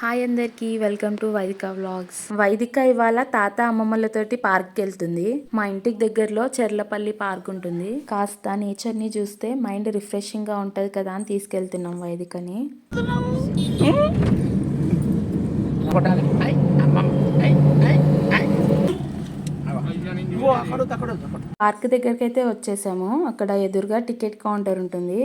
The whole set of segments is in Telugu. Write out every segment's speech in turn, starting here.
హాయ్ అందరికి, వెల్కమ్ టు వైదిక వ్లాగ్స్. వైదిక ఇవాళ తాత అమ్మమ్మలతోటి పార్క్కి వెళ్తుంది. మా ఇంటికి దగ్గరలో చెర్లపల్లి పార్క్ ఉంటుంది. కాస్త నేచర్ ని చూస్తే మైండ్ రిఫ్రెషింగ్ గా ఉంటది కదా అని తీసుకెళ్తున్నాం వైదికని. పార్క్ దగ్గరికి అయితే వచ్చేసాము. అక్కడ ఎదురుగా టికెట్ కౌంటర్ ఉంటుంది.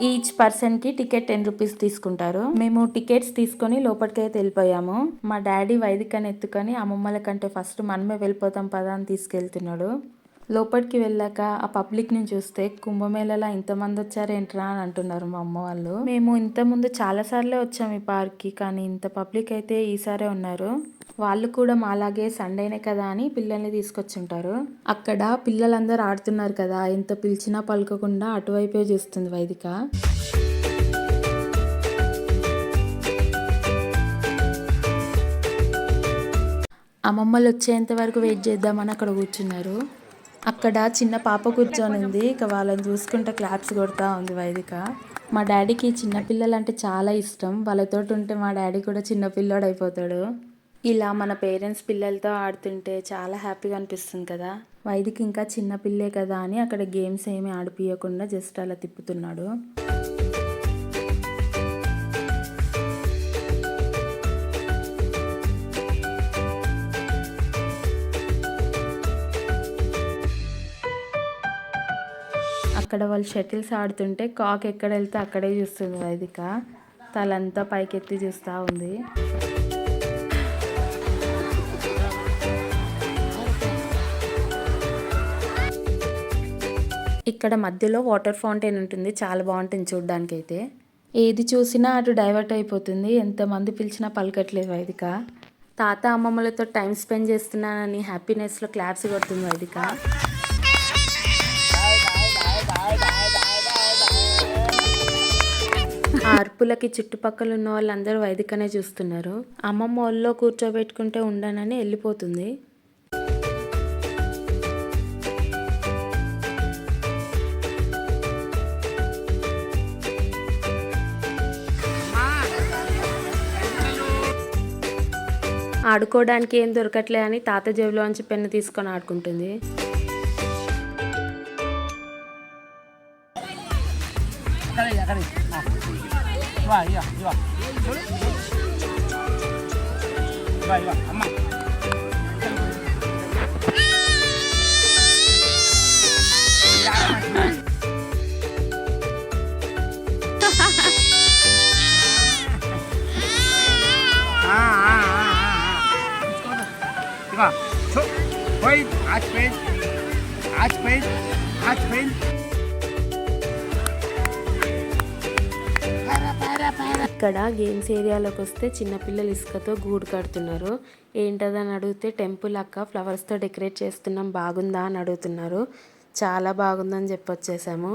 ఈచ్ పర్సన్ కి టికెట్ 10 రూపీస్ తీసుకుంటారు. మేము టికెట్స్ తీసుకొని లోపలికి అయితే వెళ్ళిపోయాము. మా డాడీ వైదికని ఎత్తుకొని అమ్మమ్మల కంటే ఫస్ట్ మనమే వెళ్ళిపోతాం పదా అని తీసుకెళ్తున్నాడు. లోపలికి వెళ్ళాక ఆ పబ్లిక్ ని చూస్తే కుంభమేళలా ఇంతమంది వచ్చారేంట్రా అని అంటున్నారు మా అమ్మ వాళ్ళు. మేము ఇంత ముందు చాలా సార్లే వచ్చాము ఈ పార్క్ కి, కానీ ఇంత పబ్లిక్ అయితే ఈసారే ఉన్నారు. వాళ్ళు కూడా మాలాగే సండేనే కదా అని పిల్లల్ని తీసుకొచ్చుంటారు. అక్కడ పిల్లలందరూ ఆడుతున్నారు కదా, ఎంత పిలిచినా పలకకుండా అటువైపే చూస్తుంది వైదిక. అమ్మమ్మలు వచ్చేంత వరకు వెయిట్ చేద్దామని అక్కడ కూర్చున్నారు. అక్కడ చిన్న పాప కూర్చొని ఉంది. ఇక వాళ్ళని చూసుకుంటే క్లాప్స్ కొడతా ఉంది వైదిక. మా డాడీకి చిన్నపిల్లలు అంటే చాలా ఇష్టం. వాళ్ళతో ఉంటే మా డాడీ కూడా చిన్నపిల్లోడు అయిపోతాడు. ఇలా మన పేరెంట్స్ పిల్లలతో ఆడుతుంటే చాలా హ్యాపీగా అనిపిస్తుంది కదా. వైదిక ఇంకా చిన్నపిల్లే కదా అని అక్కడ గేమ్స్ ఏమీ ఆడిపియకుండా జస్ట్ అలా తిప్పుతున్నాడు. అక్కడ వాళ్ళు షటిల్స్ ఆడుతుంటే కాక్ ఎక్కడ వెళ్తే అక్కడే చూస్తుంది వైదిక. తలంతా పైకెత్తి చూస్తూ ఉంది. ఇక్కడ మధ్యలో వాటర్ ఫౌంటైన్ ఉంటుంది. చాలా బాగుంటుంది చూడడానికి అయితే. ఏది చూసినా అటు డైవర్ట్ అయిపోతుంది. ఎంతమంది పిలిచినా పలకట్లేదు వైదిక. తాత అమ్మమ్మలతో టైం స్పెండ్ చేస్తున్నానని హ్యాపీనెస్లో క్లాప్స్ కొడుతుంది వైదిక. ఆ అరుపులకి చుట్టుపక్కల ఉన్న వాళ్ళందరూ వైదికనే చూస్తున్నారు. అమ్మమ్మ ఒళ్ళో కూర్చోబెట్టుకుంటే ఉండనని వెళ్ళిపోతుంది. ఆడుకోవడానికి ఏం దొరకట్లే అని తాత జేబులోంచి పెన్ను తీసుకొని ఆడుకుంటుంది. ఇక్కడ గేమ్స్ ఏరియాలోకి వస్తే చిన్నపిల్లలు ఇసుకతో గూడు కడుతున్నారు. ఏంటదని అడిగితే టెంపుల్ అక్క ఫ్లవర్స్తో డెకరేట్ చేస్తున్నాం, బాగుందా అని అడుగుతున్నారు. చాలా బాగుందని చెప్పొచ్చేసాము.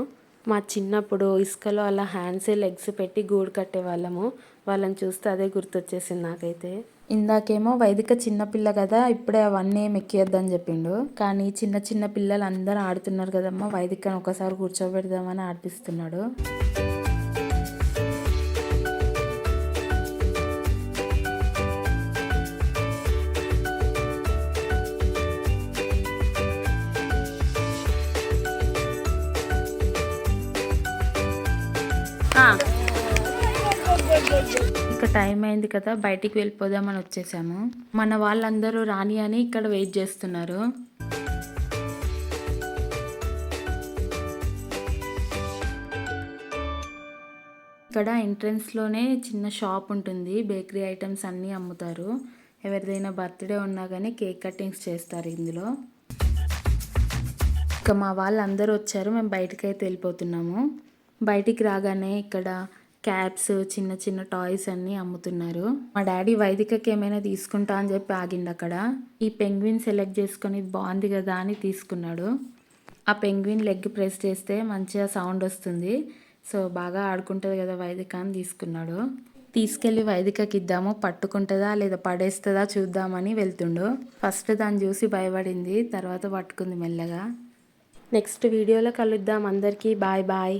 మా చిన్నప్పుడు ఇసుకలో అలా హ్యాండ్స్ లెగ్స్ పెట్టి గూడు కట్టేవాళ్ళము. వాళ్ళని చూస్తే అదే గుర్తొచ్చేసింది నాకైతే. ఇందాకేమో వైదిక చిన్నపిల్ల కదా, ఇప్పుడే అవన్నీ ఏం ఎక్కియొద్దని చెప్పిండు. కానీ చిన్న చిన్న పిల్లలు అందరూ ఆడుతున్నారు కదమ్మా, వైదికను ఒకసారి కూర్చోబెడదామని ఆడిపిస్తున్నాడు. ఇక టైం అయింది కదా, బయటికి వెళ్ళిపోదామని వచ్చేసాము. మన వాళ్ళందరూ రాని అని ఇక్కడ వెయిట్ చేస్తున్నారు. ఇక్కడ ఎంట్రన్స్లోనే చిన్న షాప్ ఉంటుంది. బేకరీ ఐటమ్స్ అన్నీ అమ్ముతారు. ఎవరిదైనా బర్త్డే ఉన్నా కానీ కేక్ కటింగ్స్ చేస్తారు ఇందులో. ఇక మా వాళ్ళందరూ వచ్చారు. మేము బయటకు అయితే వెళ్ళిపోతున్నాము. బయటికి రాగానే ఇక్కడ క్యాప్స్, చిన్న చిన్న టాయ్స్ అన్నీ అమ్ముతున్నారు. మా డాడీ వైదికకి ఏమైనా తీసుకుంటా అని చెప్పి ఆగిండు అక్కడ. ఈ పెంగ్విన్ సెలెక్ట్ చేసుకొని బాగుంది కదా అని తీసుకున్నాడు. ఆ పెంగ్విన్ లెగ్ ప్రెస్ చేస్తే మంచిగా సౌండ్ వస్తుంది. సో బాగా ఆడుకుంటుంది కదా వైదిక అని తీసుకున్నాడు. తీసుకెళ్ళి వైదికకి ఇద్దాము, పట్టుకుంటుందా లేదా పడేస్తుందా చూద్దామని వెళ్తుండు. ఫస్ట్ దాన్ని చూసి భయపడింది, తర్వాత పట్టుకుంది మెల్లగా. నెక్స్ట్ వీడియోలో కలుద్దాం. అందరికీ బాయ్ బాయ్.